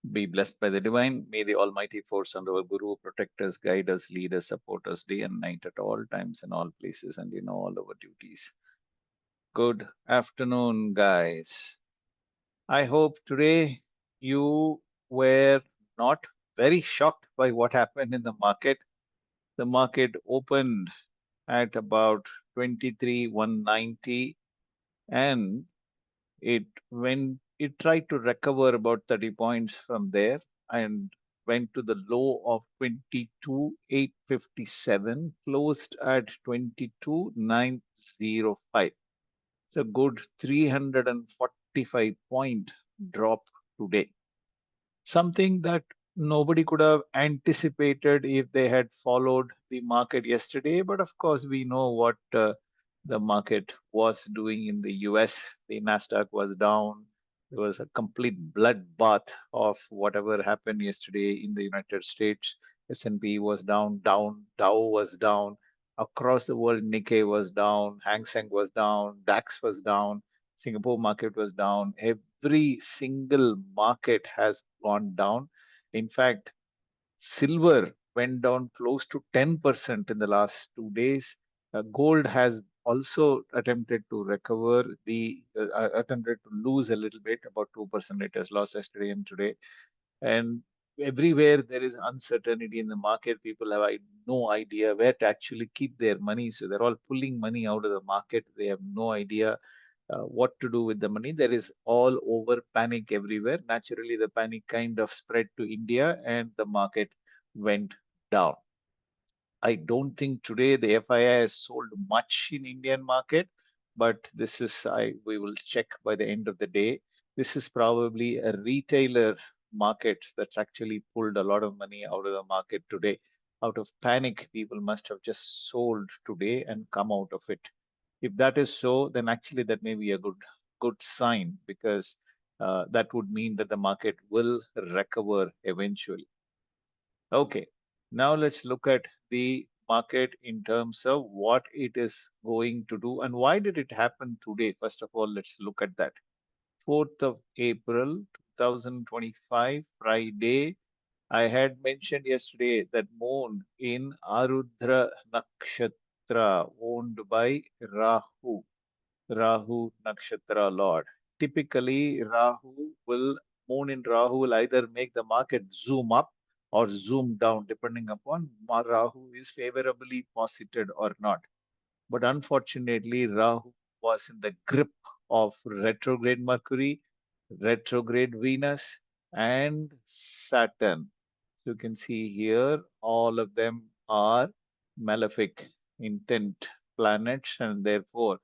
Be blessed by the divine. May the Almighty force and our Guru protect us, guide us, lead us, support us day and night at all times and all places and in all our duties. Good afternoon, guys. I hope today you were not very shocked by what happened in the market. The market opened at about 23,190 and it tried to recover about 30 points from there and went to the low of 22,857, closed at 22,905. It's a good 345 point drop today. Something that nobody could have anticipated if they had followed the market yesterday. But of course, we know what the market was doing in the US. The Nasdaq was down. There was a complete bloodbath of whatever happened yesterday in the United States. S&P was down, Dow was down. Across the world, Nikkei was down, Hang Seng was down, DAX was down, Singapore market was down. Every single market has gone down. In fact, silver went down close to 10% in the last 2 days. Gold has also attempted to recover, attempted to lose a little bit, about 2% it has lost yesterday and today. And everywhere there is uncertainty in the market. People have no idea where to actually keep their money. So they're all pulling money out of the market. They have no idea what to do with the money. There is all over panic everywhere. Naturally, the panic kind of spread to India and the market went down. I don't think today the FII has sold much in Indian market, but this is we will check by the end of the day. This is probably a retailer market that's actually pulled a lot of money out of the market today. Out of panic, people must have just sold today and come out of it. If that is so, then actually that may be a good sign because that would mean that the market will recover eventually. Okay, now let's look at the market in terms of what it is going to do and why did it happen today. First of all, let's look at that. 4th of April 2025, Friday. I had mentioned yesterday that moon in Arudra Nakshatra owned by Rahu. Rahu Nakshatra Lord. Typically, Moon in Rahu will either make the market zoom up or zoom down, depending upon Rahu is favorably posited or not. But unfortunately, Rahu was in the grip of retrograde Mercury, retrograde Venus, and Saturn. So you can see here, all of them are malefic intent planets, and therefore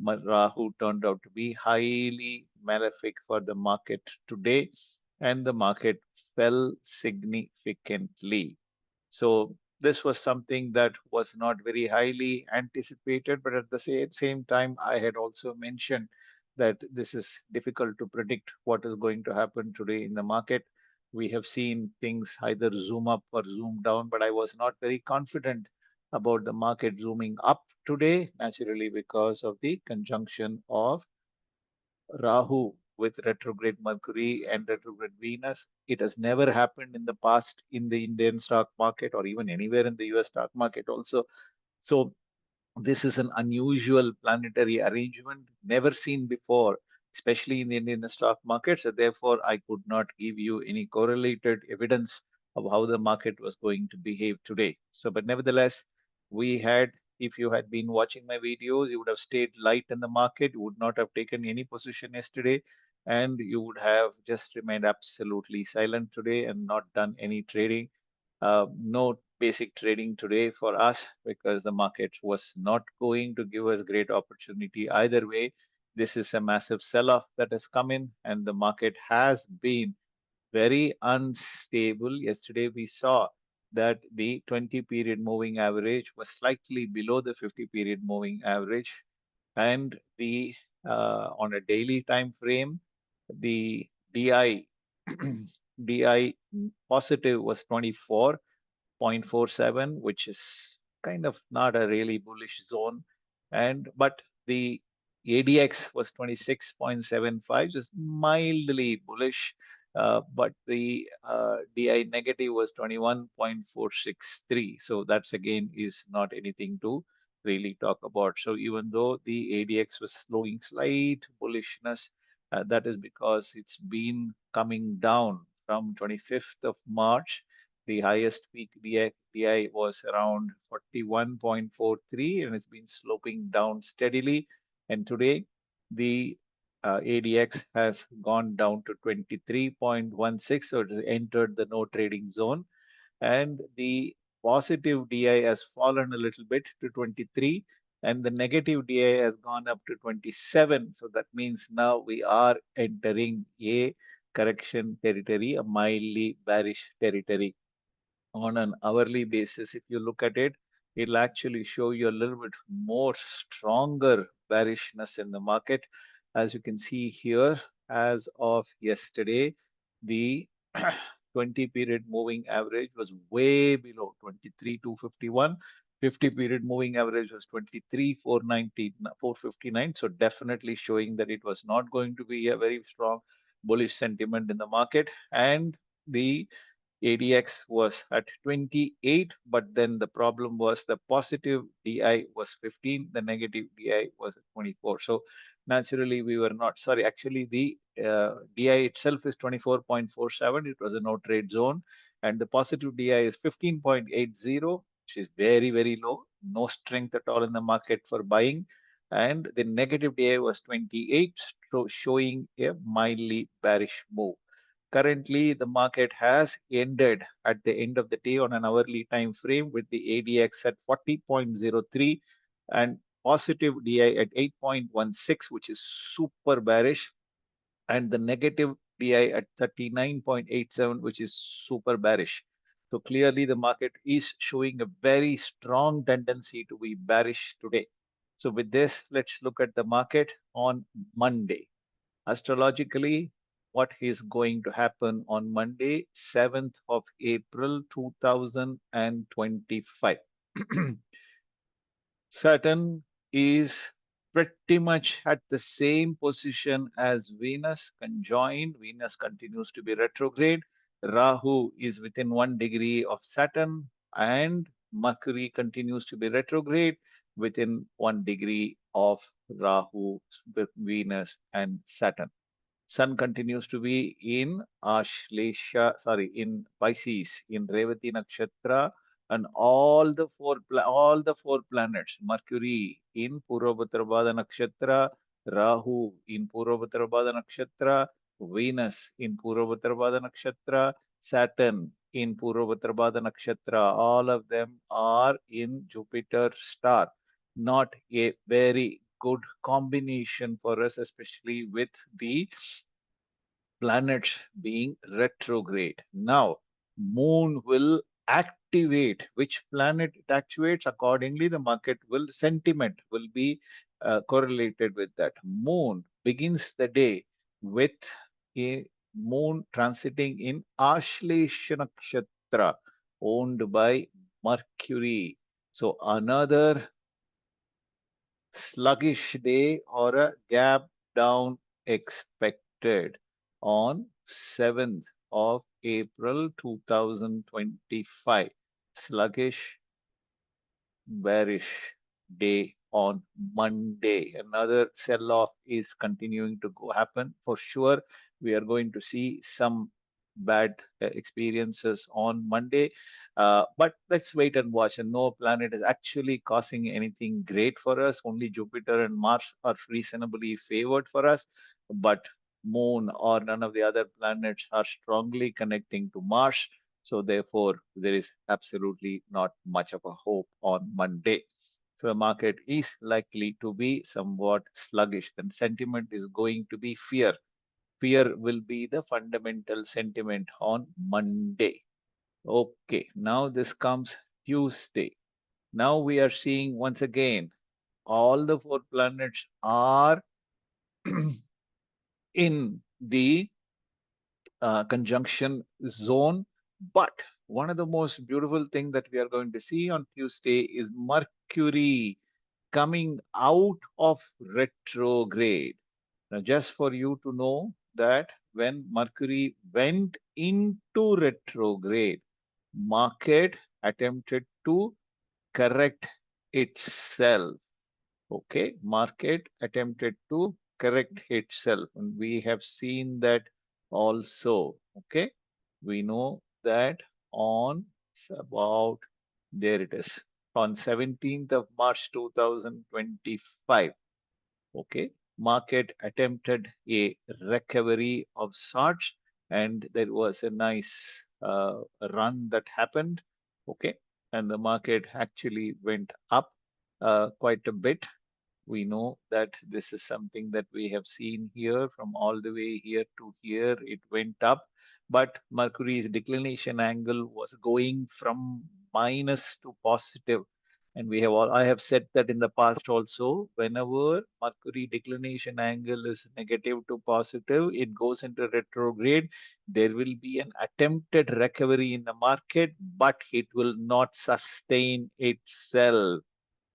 Rahu turned out to be highly malefic for the market today, and the market fell significantly. So this was something that was not very highly anticipated, but at the same time, I had also mentioned that this is difficult to predict what is going to happen today in the market. We have seen things either zoom up or zoom down, but I was not very confident about the market zooming up today, naturally because of the conjunction of Rahu with retrograde Mercury and retrograde Venus. It has never happened in the past in the Indian stock market or even anywhere in the US stock market also. So this is an unusual planetary arrangement, never seen before, especially in the Indian stock market. So therefore, I could not give you any correlated evidence of how the market was going to behave today. So, but nevertheless, we had, if you had been watching my videos, you would have stayed light in the market, you would not have taken any position yesterday, and you would have just remained absolutely silent today and not done any trading. No basic trading today for us because the market was not going to give us great opportunity either way. This is a massive sell-off that has come in, and the market has been very unstable. Yesterday, we saw that the 20 period moving average was slightly below the 50 period moving average, and the on a daily time frame, the DI DI positive was 24.47, which is kind of not a really bullish zone. And but the ADX was 26.75, just mildly bullish. but the DI negative was 21.463. So that's again is not anything to really talk about. So even though the ADX was slowing slight bullishness, that is because it's been coming down from 25th of March. The highest peak DI was around 41.43 and it's been sloping down steadily. And today, the ADX has gone down to 23.16, so it has entered the no trading zone. And the positive DI has fallen a little bit to 23, and the negative DI has gone up to 27. So that means now we are entering a correction territory, a mildly bearish territory. On an hourly basis, if you look at it, it'll actually show you a little bit more stronger bearishness in the market. As you can see here, as of yesterday, the 20 period moving average was way below 23,251. 50 period moving average was 23,459. So definitely showing that it was not going to be a very strong bullish sentiment in the market. And the ADX was at 28, but then the problem was the positive DI was 15, the negative DI was 24. So naturally, we were not sorry. Actually, the DI itself is 24.47. It was a no trade zone, and the positive DI is 15.80, which is very, very low. No strength at all in the market for buying. And the negative DI was 28, so showing a mildly bearish move. Currently, the market has ended at the end of the day on an hourly time frame with the ADX at 40.03 and positive DI at 8.16, which is super bearish, and the negative DI at 39.87, which is super bearish. So clearly, the market is showing a very strong tendency to be bearish today. So with this, let's look at the market on Monday. Astrologically, what is going to happen on Monday, 7th of April 2025. Saturn is pretty much at the same position as Venus, conjoined. Venus continues to be retrograde. Rahu is within 1 degree of Saturn, and Mercury continues to be retrograde within 1 degree of Rahu, Venus, and Saturn. Sun continues to be in in Pisces, in Revati Nakshatra, and all the four planets, Mercury in Purvabhadrapada Nakshatra, Rahu in Purvabhadrapada Nakshatra, Venus in Purvabhadrapada Nakshatra, Saturn in Purvabhadrapada Nakshatra, all of them are in Jupiter star. Not a very good combination for us, especially with the planets being retrograde. Now, moon will activate. Which planet it activates? Accordingly, the market will sentiment will be correlated with that. Moon begins the day with a moon transiting in Ashlesha Nakshatra, owned by Mercury. So another sluggish day or a gap down expected on 7th of April 2025. Sluggish, bearish day on Monday. Another sell off is continuing to happen for sure. We are going to see some bad experiences on Monday. But let's wait and watch. And no planet is actually causing anything great for us. Only Jupiter and Mars are reasonably favored for us. But Moon or none of the other planets are strongly connecting to Mars. So therefore, there is absolutely not much of a hope on Monday. So the market is likely to be somewhat sluggish. Then sentiment is going to be fear. Fear will be the fundamental sentiment on Monday. Okay, now this comes Tuesday. Now we are seeing once again all the four planets are in the conjunction zone. But one of the most beautiful things that we are going to see on Tuesday is Mercury coming out of retrograde. Now, just for you to know that when Mercury went into retrograde, market attempted to correct itself. Okay, market attempted to correct itself, and we have seen that also. Okay, we know that on about, there it is, on 17th of March 2025. Okay, market attempted a recovery of sorts, and there was a nice run that happened. Okay, and the market actually went up quite a bit. We know that this is something that we have seen here from all the way here to here. It went up, but Mercury's declination angle was going from minus to positive. And we have all, I have said that in the past also, whenever Mercury declination angle is negative to positive, it goes into retrograde. There will be an attempted recovery in the market, but it will not sustain itself.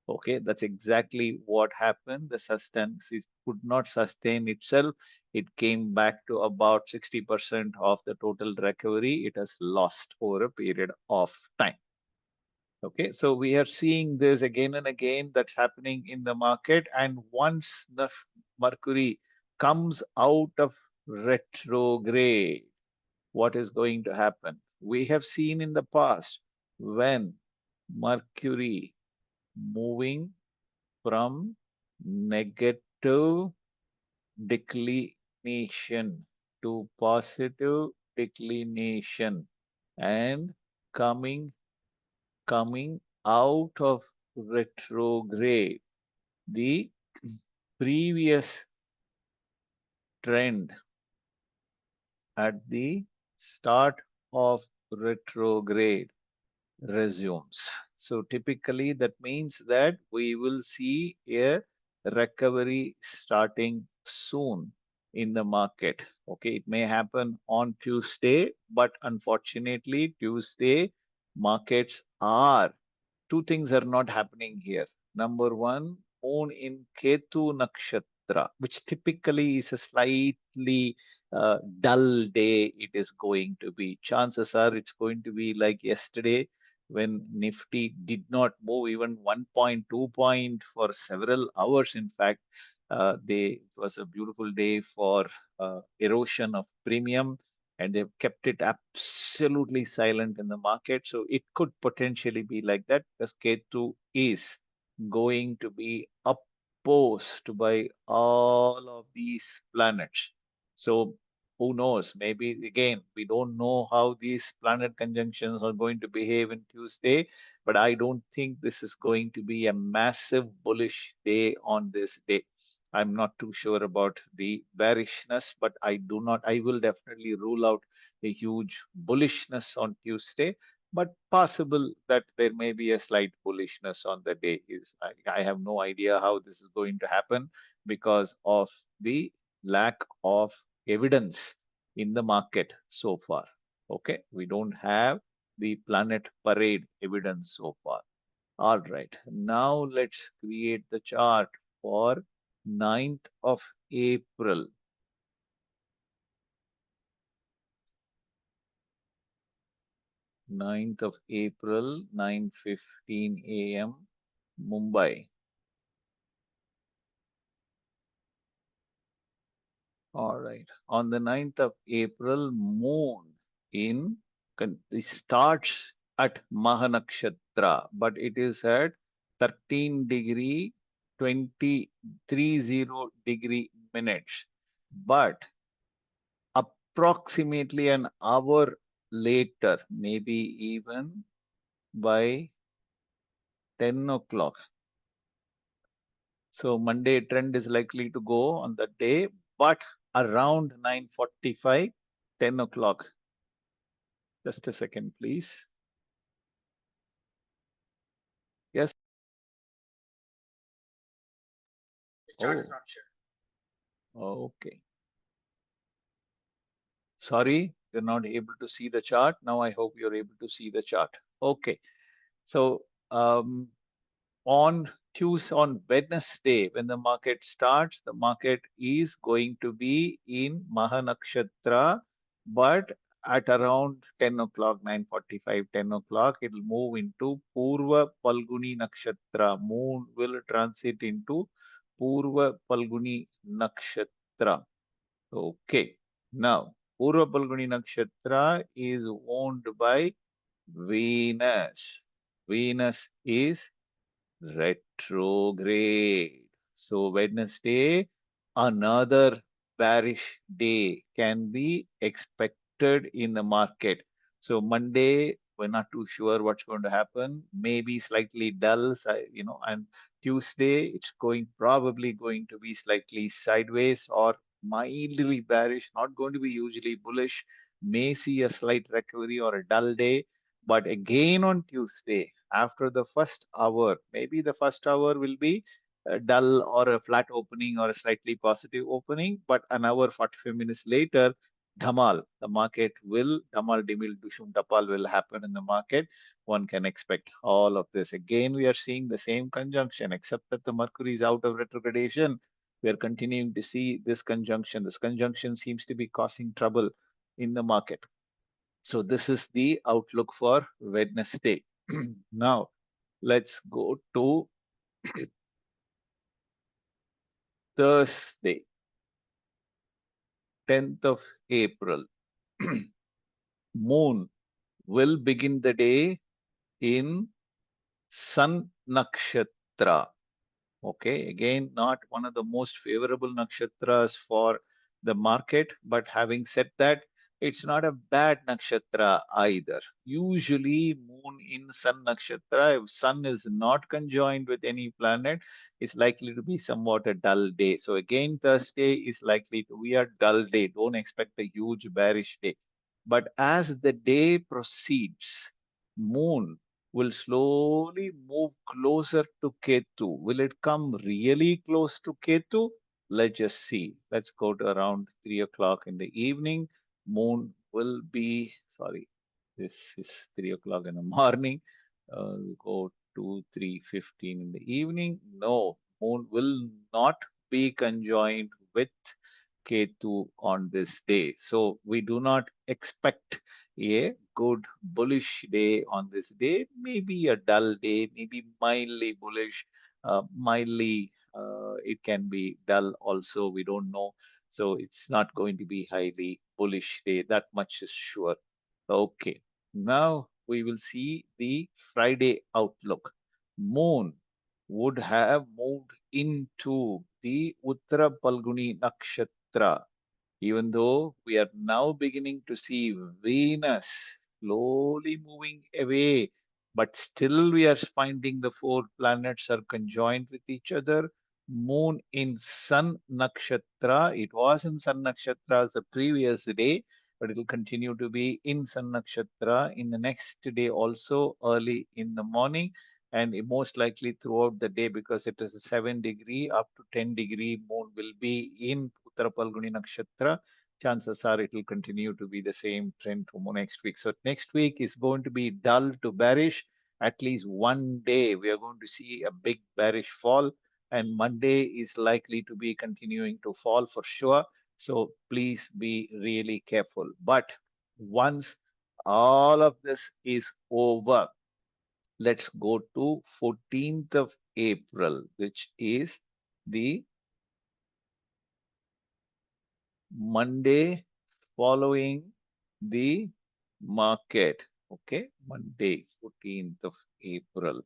Okay, that's exactly what happened. The sustenance could not sustain itself. It came back to about 60% of the total recovery it has lost over a period of time. Okay, so we are seeing this again and again that's happening in the market. And once the Mercury comes out of retrograde, what is going to happen? We have seen in the past when Mercury moving from negative declination to positive declination and coming coming out of retrograde, the previous trend at the start of retrograde resumes. So typically that means that we will see a recovery starting soon in the market. Okay, it may happen on Tuesday, but unfortunately, Tuesday markets are, two things are not happening here. Number one, moon in Ketu Nakshatra, which typically is a slightly dull day, it is going to be. Chances are it's going to be like yesterday when Nifty did not move even 1.2 point for several hours. In fact, it was a beautiful day for erosion of premium, and they've kept it absolutely silent in the market. So it could potentially be like that because Ketu is going to be opposed by all of these planets. So who knows? Maybe again, we don't know how these planet conjunctions are going to behave in Tuesday, but I don't think this is going to be a massive bullish day on this day. I'm not too sure about the bearishness, but I will definitely rule out a huge bullishness on Tuesday, but possible that there may be a slight bullishness on the day. I have no idea how this is going to happen because of the lack of evidence in the market so far. Okay, we don't have the planet parade evidence so far. All right, now let's create the chart for 9th of April. 9th of April, 9:15 a.m. Mumbai. All right. On the 9th of April, moon in it starts at Mahanakshatra, but it is at 13 degree 20:30 minutes. But approximately an hour later, maybe even by 10 o'clock. So Monday trend is likely to go on that day, but around 9:45, 10 o'clock. Just a second, please. Yes. The chart is not Oh, okay. Sorry, you're not able to see the chart. Now I hope you're able to see the chart. Okay. So on Tuesday, on Wednesday, when the market starts, the market is going to be in Mahanakshatra but at around 10 o'clock, 9:45, 10 o'clock, it will move into Purva Palguni Nakshatra. Moon will transit into Purva Palguni Nakshatra. Okay. Now, Purva Palguni Nakshatra is owned by Venus. Venus is retrograde. So Wednesday, another bearish day can be expected in the market. So Monday, we're not too sure what's going to happen. Maybe slightly dull, and Tuesday, it's probably going to be slightly sideways or mildly bearish, not going to be hugely bullish. May see a slight recovery or a dull day. But again on Tuesday, after the first hour, maybe the first hour will be dull or a flat opening or a slightly positive opening, but an hour, 45 minutes later, dhamal, the market will, dhamal, dimil, dushum, dapal will happen in the market. One can expect all of this. Again, we are seeing the same conjunction, except that the Mercury is out of retrogradation. We are continuing to see this conjunction. This conjunction seems to be causing trouble in the market. So this is the outlook for Wednesday. Now, let's go to Thursday, 10th of April. Moon will begin the day in Sun Nakshatra. Okay, again, not one of the most favorable nakshatras for the market, but having said that, it's not a bad nakshatra either. Usually, moon in sun nakshatra, if sun is not conjoined with any planet, is likely to be somewhat a dull day. So again, Thursday is likely to be a dull day. Don't expect a huge bearish day. But as the day proceeds, moon will slowly move closer to Ketu. Will it come really close to Ketu? Let's just see. Let's go to around 3 o'clock in the evening. Moon will be, sorry, this is 3 o'clock in the morning. Go to 3:15 in the evening. No, moon will not be conjoined with Ketu on this day. So we do not expect a good bullish day on this day. Maybe a dull day, maybe mildly bullish, mildly it can be dull also. We don't know. So it's not going to be highly bullish day. That much is sure. Okay. Now we will see the Friday outlook. Moon would have moved into the Uttara Palguni Nakshatra, even though we are now beginning to see Venus slowly moving away, but still we are finding the four planets are conjoined with each other. Moon in Sun Nakshatra. It was in Sun Nakshatra the previous day, but it will continue to be in Sun Nakshatra in the next day also early in the morning and most likely throughout the day because it is a 7 degree up to 10 degree moon will be in Uttara Palguni Nakshatra. Chances are it will continue to be the same trend for next week. So next week is going to be dull to bearish. At least one day we are going to see a big bearish fall and Monday is likely to be continuing to fall for sure. So please be really careful. But once all of this is over, let's go to 14th of April, which is the Monday following the market. Okay, Monday, 14th of April.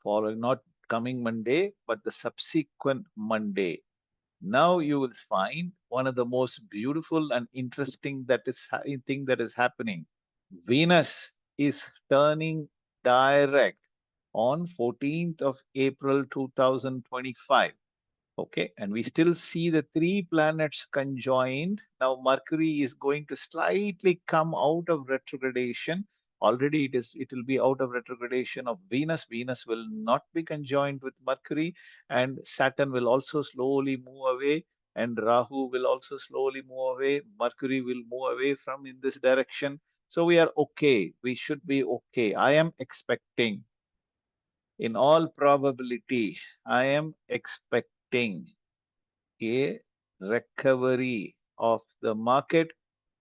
Following, not coming Monday, but the subsequent Monday. Now you will find one of the most beautiful and interesting thing that is happening. Venus is turning direct on 14th of April 2025. Okay, and we still see the three planets conjoined. Now Mercury is going to slightly come out of retrogradation. Already it will be out of retrogradation of Venus. Venus will not be conjoined with Mercury, and Saturn will also slowly move away, and Rahu will also slowly move away. Mercury will move away from in this direction. So we are okay. We should be okay. I am expecting, in all probability, I am expecting a recovery of the market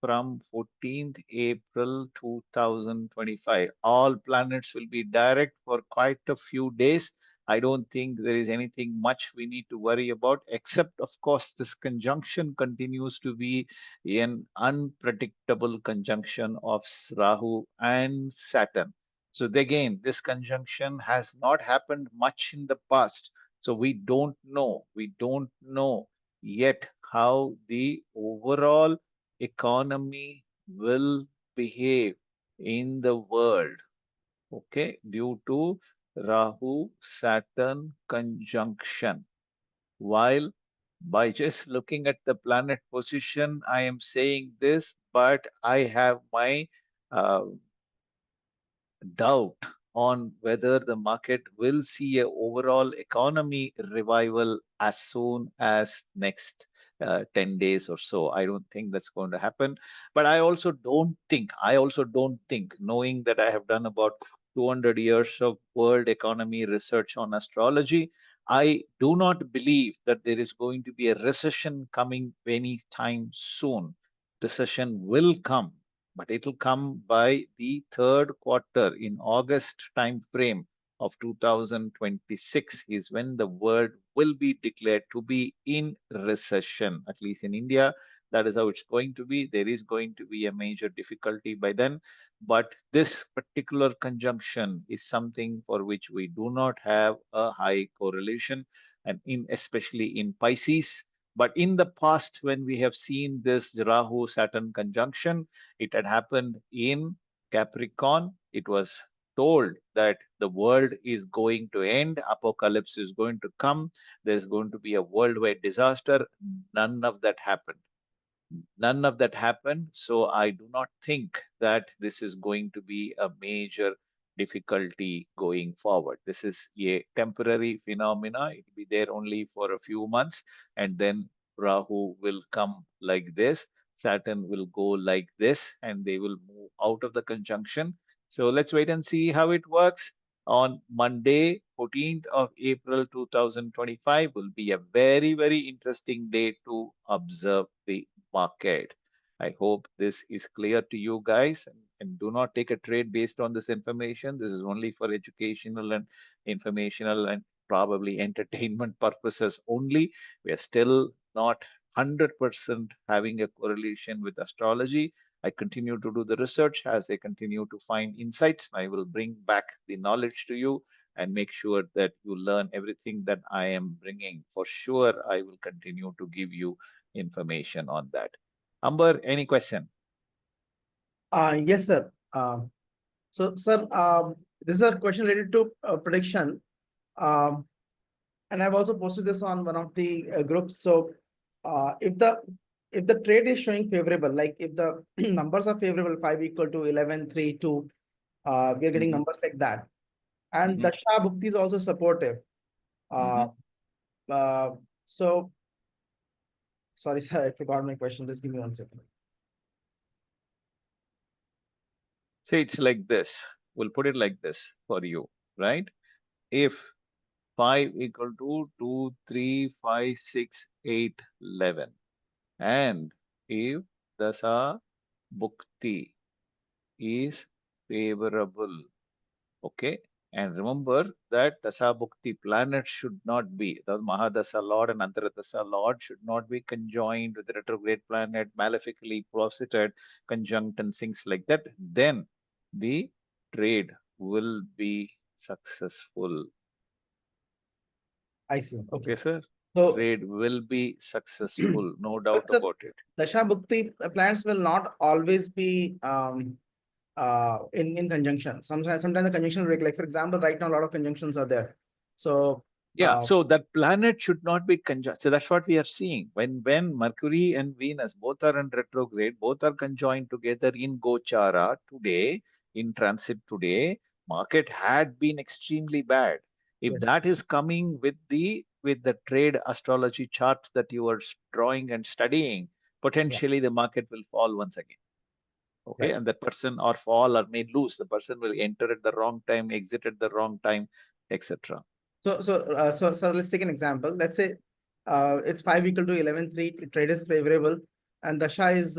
from 14th April 2025. All planets will be direct for quite a few days. I don't think there is anything much we need to worry about, except, of course, this conjunction continues to be an unpredictable conjunction of Rahu and Saturn. So, again, this conjunction has not happened much in the past. So, we don't know yet how the overall economy will behave in the world, okay, due to Rahu Saturn conjunction. While by just looking at the planet position, I am saying this, but I have my uh, doubt on whether the market will see a overall economy revival as soon as next 10 days or so. I don't think that's going to happen. But I also don't think, knowing that I have done about 200 years of world economy research on astrology, I do not believe that there is going to be a recession coming anytime soon. Recession will come, but it will come by the third quarter in August time frame of 2026 is when the world will be declared to be in recession. At least in India, that is how it's going to be. There is going to be a major difficulty by then. But this particular conjunction is something for which we do not have a high correlation, and in especially in Pisces. But in the past, when we have seen this Rahu Saturn conjunction, it had happened in Capricorn. It was told that the world is going to end, apocalypse is going to come, there's going to be a worldwide disaster. None of that happened. None of that happened. So I do not think that this is going to be a major difficulty going forward. This is a temporary phenomena. It will be there only for a few months, and then Rahu will come like this. Saturn will go like this, and they will move out of the conjunction. So let's wait and see how it works. On Monday, 14th of April 2025, will be a very, very interesting day to observe the market. I hope this is clear to you guys, and do not take a trade based on this information. This is only for educational and informational and probably entertainment purposes only. We are still not 100% having a correlation with astrology. I continue to do the research. As I continue to find insights, I will bring back the knowledge to you and make sure that you learn everything that I am bringing. For sure, I will continue to give you information on that. Amber, any question? Yes, sir. So, sir, this is a question related to prediction. Um, and I've also posted this on one of the groups. So, if the trade is showing favorable, like if the numbers are favorable, 5 equal to 11, 3, 2, we are getting Mhm, numbers like that. And the mhm, Shah Bhukti is also supportive. Uh, mhm. so, sorry, sir, I forgot my question. Just give me 1 second. Say it's like this. We'll put it like this for you, right? If 5 equal to 2, 3, 5, 6, 8, 11, and if Dasa Bhukti is favorable, okay? And remember that Dasa Bhukti planet should not be, the Mahadasa Lord and Antaradasa Lord should not be conjoined with the retrograde planet, malefically posited, conjunct, and things like that. Then the trade will be successful. I see. Okay. Okay, sir? So, Trade will be successful, no doubt but sir, about it. Dasha Bhukti plants will not always be in conjunction. Sometimes the conjunction will break. Like for example, right now a lot of conjunctions are there. So Yeah, so that planet should not be conjunct. So that's what we are seeing. When Mercury and Venus both are in retrograde, both are conjoined together in Gochara today, in transit today, market had been extremely bad. If yes, that is coming with the trade astrology charts that you are drawing and studying, yeah, potentially the market will fall once again. Okay, right. and that person or fall or may lose. The person will enter at the wrong time, exit at the wrong time, etc. So let's take an example. Let's say it's 5 equal to 11, 3, trade is favorable. And Dasha is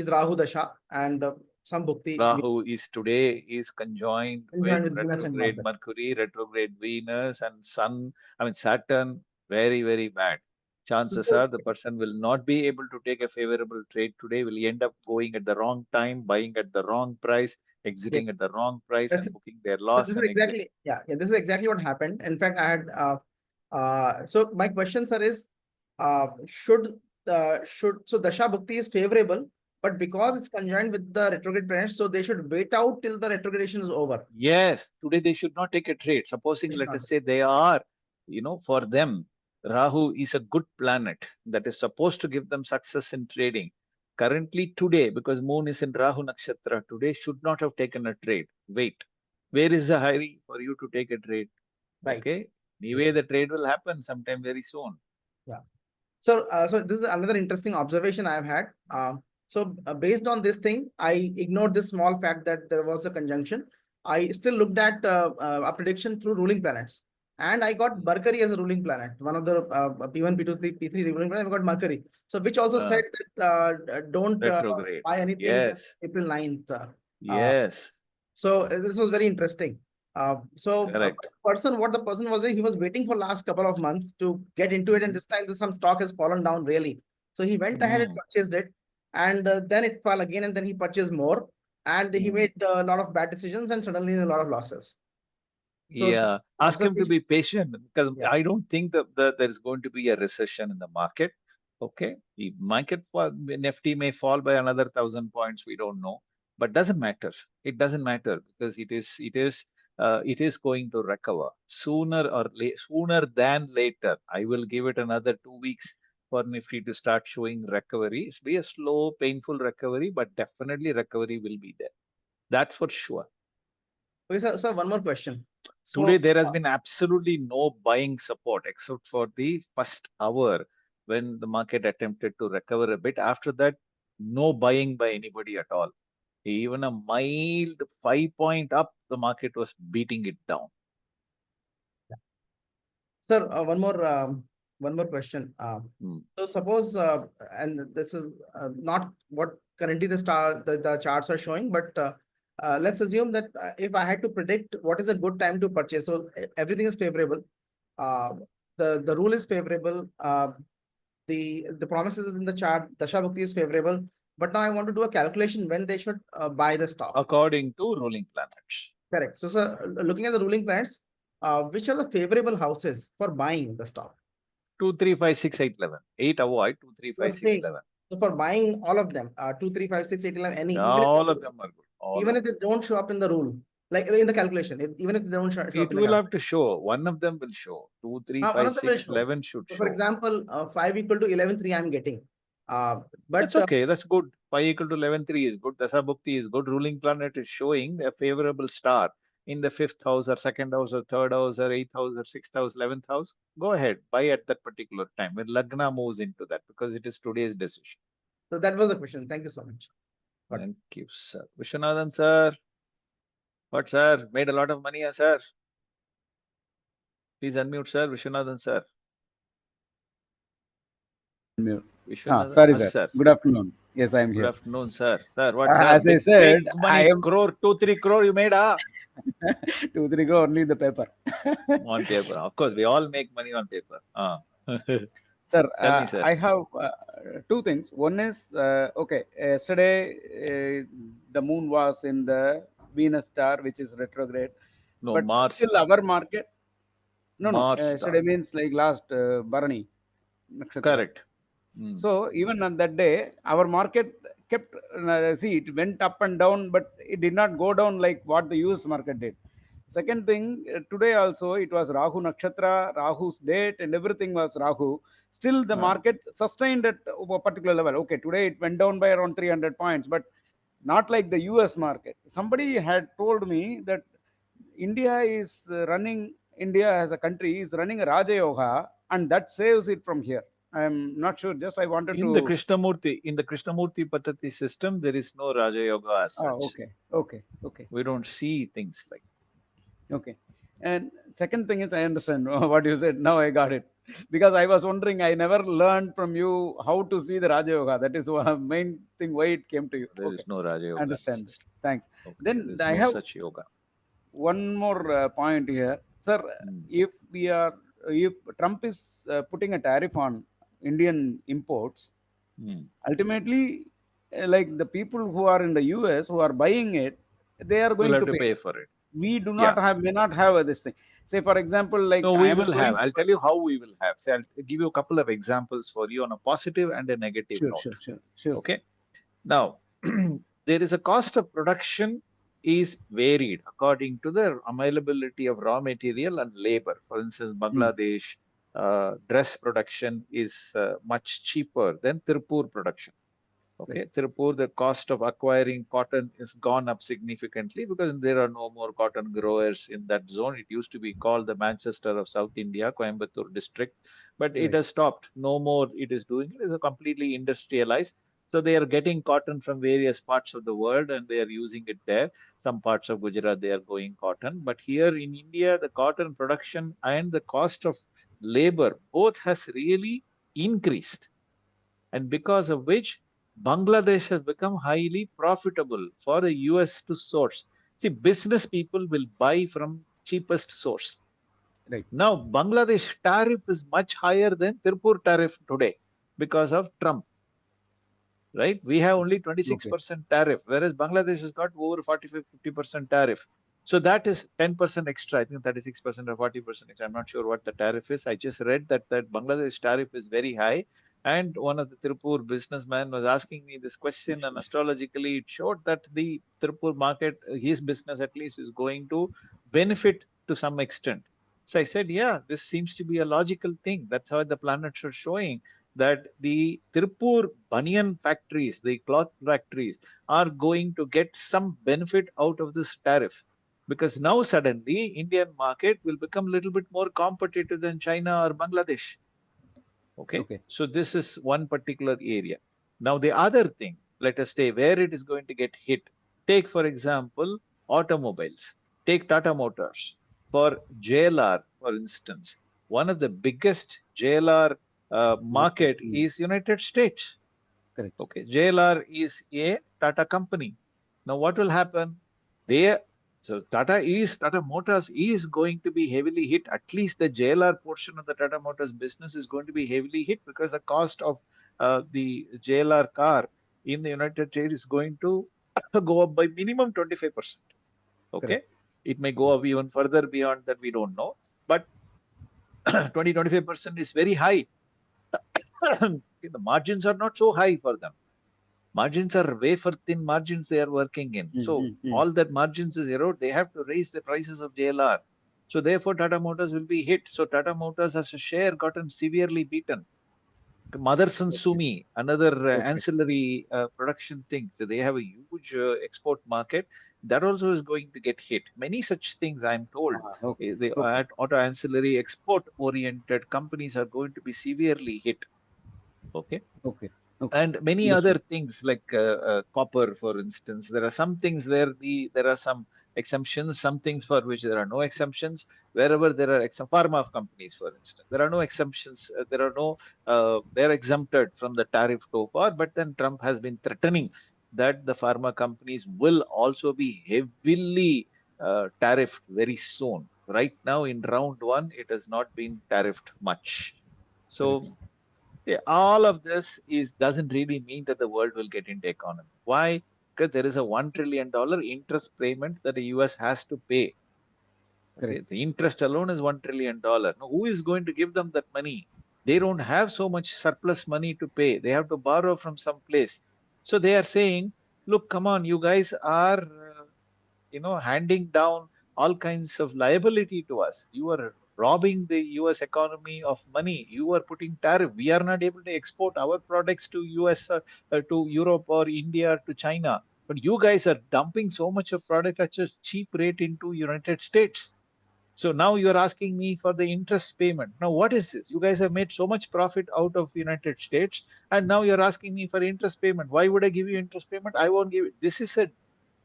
Rahu Dasha and some Bhukti. Rahu is today is conjoined with Conjoined with Venus and retrograde Mercury, retrograde Venus, and Sun. I mean Saturn. Very, very bad. Chances are the person will not be able to take a favorable trade today. Will end up going at the wrong time, buying at the wrong price, exiting at the wrong price, That's and it. booking their So loss this is and exit. exactly, this is exactly what happened. In fact, I had so my question, sir, is so Dasha Bhukti is favorable, but because it's conjoined with the retrograde planets, so they should wait out till the retrogradation is over. Yes, today they should not take a trade. Supposing, let us say they are, for them, Rahu is a good planet that is supposed to give them success in trading. Currently, today, because Moon is in Rahu Nakshatra, today should not have taken a trade. Wait, where is the hurry for you to take a trade? Right. Okay, anyway, the trade will happen sometime very soon. Yeah. So, so this is another interesting observation I've had. So based on this thing, I ignored this small fact that there was a conjunction. I still looked at a prediction through ruling planets, and I got Mercury as a ruling planet. One of the P1, P2, P3 ruling planets. I got Mercury. So which also said that don't Retrograde. buy anything Yes. April 9th. Yes. So this was very interesting. Correct. What the person was doing, he was waiting for last couple of months to get into it, and this time some stock has fallen down really. So he went ahead and purchased it, and then it fell again, and then he purchased more, and he made a lot of bad decisions, and suddenly a lot of losses. So ask him to be patient because Yeah. I don't think that there is going to be a recession in the market. Okay, the market Nifty may fall by another 1,000 points. We don't know, but doesn't matter. It doesn't matter because it is going to recover sooner than later. I will give it another 2 weeks for Nifty to start showing recovery. It's be a slow, painful recovery, but definitely recovery will be there. That's for sure. Okay, so one more question. Today, there has been absolutely no buying support except for the first hour when the market attempted to recover a bit. After that, no buying by anybody at all. Even a mild 5 point up, the market was beating it down. Sir, one more question. So suppose, and this is not what currently the charts are showing, but let's assume that if I had to predict what is a good time to purchase, so everything is favorable. The rule is favorable. The promises in the chart, Dasha Bhukti is favorable. But now I want to do a calculation when they should buy the stock. According to ruling planets. Correct. So, sir, looking at the ruling planets, which are the favorable houses for buying the stock? 2, 3, 5, 6, 8, 11. 8 avoid, 2, 3, 5, 6, 11. So for buying all of them, 2, 3, 5, 6, 8, 11, any, all of them are good. Even if they don't show up in the rule, like in the calculation, even if they don't show up in it will have to show. One of them will show. 2, 3, 5, 6, 11 should show. For example, 5 equal to 11, 3 I'm getting. But that's okay. That's good. 5 equal to 11, 3 is good. Dasha Bhukti is good. Ruling planet is showing a favorable star in the 5th house or 2nd house or 3rd house or 8th house or 6th house, 11th house. Go ahead. Buy at that particular time when Lagna moves into that because it is today's decision. So that was the question. Thank you so much. Thank you, sir. Vishwanathan, sir. What, sir? Made a lot of money, sir? Please unmute, sir. Vishwanathan, sir. Sorry, sir. Good afternoon. Yes, I am here. Good afternoon, sir. Sir, what, sir? As I said, big money, I am 2, 3 crore you made, 2, 3 crore only in the paper. On paper. Of course, we all make money on paper. Sir, Tell me, sir. I have two things. One is, okay, yesterday the moon was in the Venus star, which is retrograde. No, but Mars still star. our market. No, Mars yesterday means like last Bharani Nakshatra. Correct. So even on that day, our market kept, see, it went up and down, but it did not go down like what the US market did. Second thing, today also it was Rahu Nakshatra, Rahu's date, and everything was Rahu. Still, the market sustained at a particular level. Okay, today it went down by around 300 points, but not like the US market. Somebody had told me that India as a country is running a Raja Yoga, and that saves it from here. I am not sure. Just I wanted in the Krishnamurti Pattati system, there is no Raja Yoga as such. Okay. We don't see things like. Okay. And second thing is, I understand what you said. Now I got it. Because I was wondering, I never learned from you how to see the Raja Yoga. That is one main thing why it came to you. There is no Raja I Yoga. understand. Thanks. Okay, Then there's I no have such yoga. one more point here, sir. If we are, if Trump is putting a tariff on Indian imports, ultimately, like the people who are in the US who are buying it, they are We'll going have to to pay. pay for it. We do Yeah. not have, may not have this thing. Say, for example, like No, I we am will have. going. I'll tell you how we will have. So I'll give you a couple of examples for you on a positive and a negative Sure, note. sure. Okay. Now, there is a cost of production is varied according to the availability of raw material and labor. For instance, Bangladesh dress production is much cheaper than Tirupur production. Okay, Tirupur, the cost of acquiring cotton is gone up significantly because there are no more cotton growers in that zone. It used to be called the Manchester of South India, Coimbatore district, but it has stopped. No more it is doing it. It is a completely industrialized. So they are getting cotton from various parts of the world and they are using it there. Some parts of Gujarat, they are going cotton. But here in India, the cotton production and the cost of labor both has really increased, and because of which Bangladesh has become highly profitable for the US to source. See, business people will buy from cheapest source. Right. Now, Bangladesh tariff is much higher than Tirupur tariff today because of Trump, right? We have only 26% tariff, whereas Bangladesh has got over 45-50% tariff. So that is 10% extra. I think 36% or 40% extra. I'm not sure what the tariff is. I just read that Bangladesh tariff is very high. And one of the Tirupur businessmen was asking me this question, and astrologically, it showed that the Tirupur market, his business at least, is going to benefit to some extent. So I said, yeah, this seems to be a logical thing. That's how the planets are showing that the Tirupur banyan factories, the cloth factories, are going to get some benefit out of this tariff. Because now suddenly Indian market will become a little bit more competitive than China or Bangladesh. Okay. So this is one particular area. Now the other thing, let us say where it is going to get hit. Take for example, automobiles. Take Tata Motors. For JLR, for instance, one of the biggest JLR market is United States. Correct. Okay, JLR is a Tata company. Now what will happen? They so Tata Motors is going to be heavily hit. At least the JLR portion of the Tata Motors business is going to be heavily hit because the cost of the JLR car in the United States is going to go up by minimum 25%. Okay, Correct. it may go up even further beyond that. We don't know, but 20-25% is very high. The margins are not so high for them. Margins are wafer thin margins they are working in. So all that margins is erode. They have to raise the prices of JLR. So therefore Tata Motors will be hit. So Tata Motors as a share gotten severely beaten. Motherson Sumi, another ancillary production thing. So they have a huge export market that also is going to get hit. Many such things I'm told. The auto ancillary export oriented companies are going to be severely hit. Okay. And many other things like copper, for instance. There are some things where there are some exemptions, some things for which there are no exemptions. Wherever there are pharma companies, for instance, there are no exemptions. There are no they're exempted from the tariff so far. But then Trump has been threatening that the pharma companies will also be heavily tariffed very soon. Right now, in round one, it has not been tariffed much. So all of this doesn't really mean that the world will get into economy. Why? Because there is a $1 trillion interest payment that the US has to pay. Okay, the interest alone is $1 trillion. Now, who is going to give them that money? They don't have so much surplus money to pay. They have to borrow from some place. So they are saying, look, come on, you guys are handing down all kinds of liability to us. You are robbing the US economy of money. You are putting tariff. We are not able to export our products to US, to Europe or India, to China. But you guys are dumping so much of product at a cheap rate into United States. So now you are asking me for the interest payment. Now what is this? You guys have made so much profit out of United States, and now you're asking me for interest payment. Why would I give you interest payment? I won't give it. This is a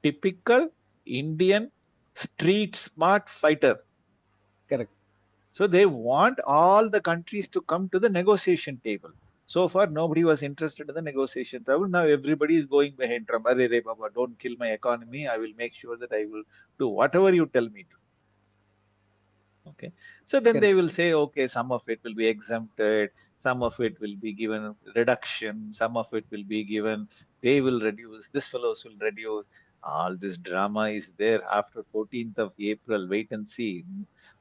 typical Indian street smart fighter. Correct. So they want all the countries to come to the negotiation table. So far, nobody was interested in the negotiation table. Now everybody is going behind Trump. Arey, re, Baba, don't kill my economy. I will make sure that I will do whatever you tell me to. Okay. So then they will say, okay, some of it will be exempted, some of it will be given reduction, some of it will be given, they will reduce, this fellows will reduce. All this drama is there after 14th of April. Wait and see.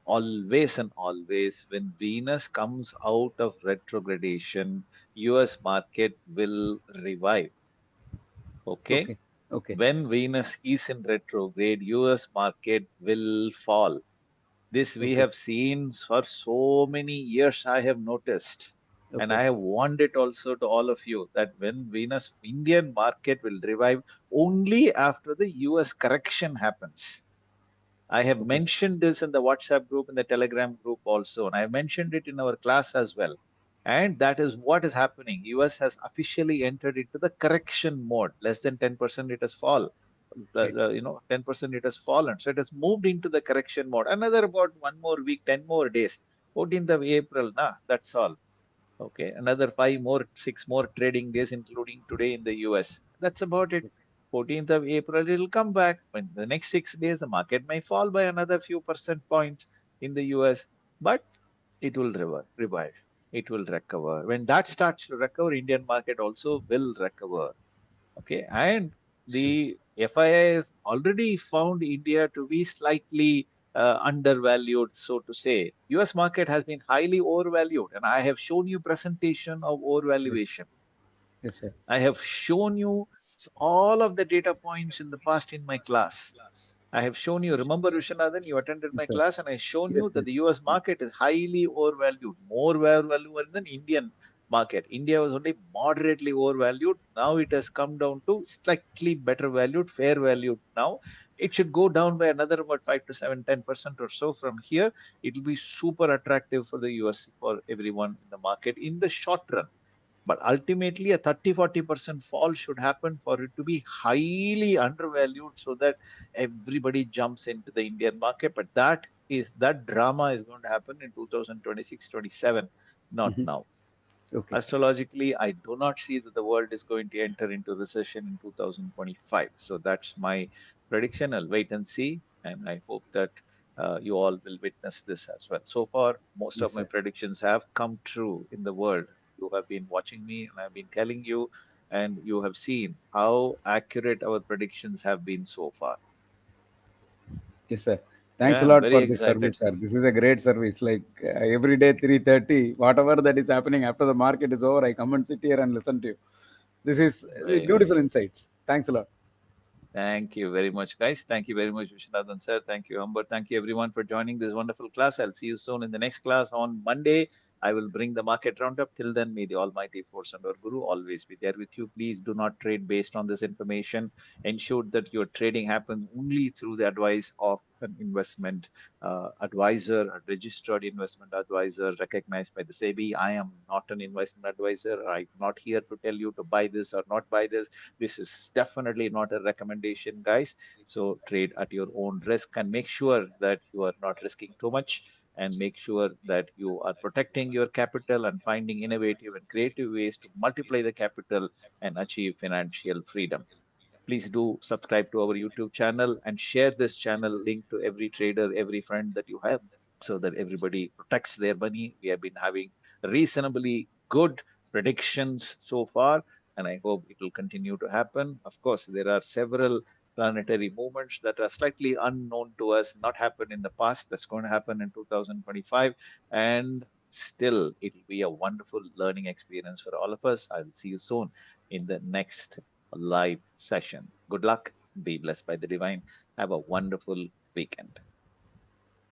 Always and always, when Venus comes out of retrogradation, US market will revive. Okay. Okay. Okay. When Venus is in retrograde, US market will fall. This we Okay. have seen for so many years, I have noticed. And Okay. I have warned it also to all of you that when Venus, Indian market will revive only after the US correction happens. I have Okay. mentioned this in the WhatsApp group, in the Telegram group also, and I mentioned it in our class as well. And that is what is happening. US has officially entered into the correction mode. Less than 10% it has fallen. Right. 10% it has fallen. So it has moved into the correction mode. Another about 1 more week, 10 more days. 14th of April, that's all. Okay, another 5 more, 6 more trading days, including today in the US. That's about it. 14th of April, it'll come back. In the next 6 days, the market may fall by another few percent points in the US, but it will revive. It will recover. When that starts to recover, Indian market also will recover. Okay, and Sure. the FII has already found India to be slightly undervalued, so to say. US market has been highly overvalued, and I have shown you presentation of Yes. overvaluation. Yes, sir. I have shown you all of the data points in the past in my class. I have shown you, remember Vishwanathan, you attended Yes, my sir. class and I shown Yes. you that Yes. the US market is highly overvalued, more overvalued than Indian market. India was only moderately overvalued. Now it has come down to slightly better valued, fair valued now. It should go down by another about 5 to 7, 10% or so from here. It will be super attractive for the US, for everyone in the market in the short run. But ultimately, a 30-40% fall should happen for it to be highly undervalued so that everybody jumps into the Indian market. But that drama is going to happen in 2026-27, not Mhm. now. Okay. Astrologically, I do not see that the world is going to enter into recession in 2025. So that's my prediction. I'll wait and see. And I hope that you all will witness this as well. So far, most of Yes, my sir. predictions have come true in the world. You have been watching me and I've been telling you, and you have seen how accurate our predictions have been so far. Yes, sir. Thanks Yeah, a I'm lot very for this service, excited. sir. This is a great service. Like every day, 3:30, whatever that is happening after the market is over, I come and sit here and listen to you. This is Very beautiful nice. insights. Thanks a lot. Thank you very much, guys. Thank you very much, Vishwanathan sir. Thank you, Amber. Thank you, everyone, for joining this wonderful class. I'll see you soon in the next class on Monday. I will bring the market roundup. Till then, may the Almighty Force and our Guru always be there with you. Please do not trade based on this information. Ensure that your trading happens only through the advice of an investment advisor, a registered investment advisor recognized by the SEBI. I am not an investment advisor. I'm not here to tell you to buy this or not buy this. This is definitely not a recommendation, guys. So trade at your own risk and make sure that you are not risking too much, and make sure that you are protecting your capital and finding innovative and creative ways to multiply the capital and achieve financial freedom. Please do subscribe to our YouTube channel and share this channel link to every trader, every friend that you have, so that everybody protects their money. We have been having reasonably good predictions so far, and I hope it will continue to happen. Of course, there are several planetary movements that are slightly unknown to us, not happened in the past. That's going to happen in 2025, and still it will be a wonderful learning experience for all of us. I will see you soon in the next live session. Good luck. Be blessed by the divine. Have a wonderful weekend.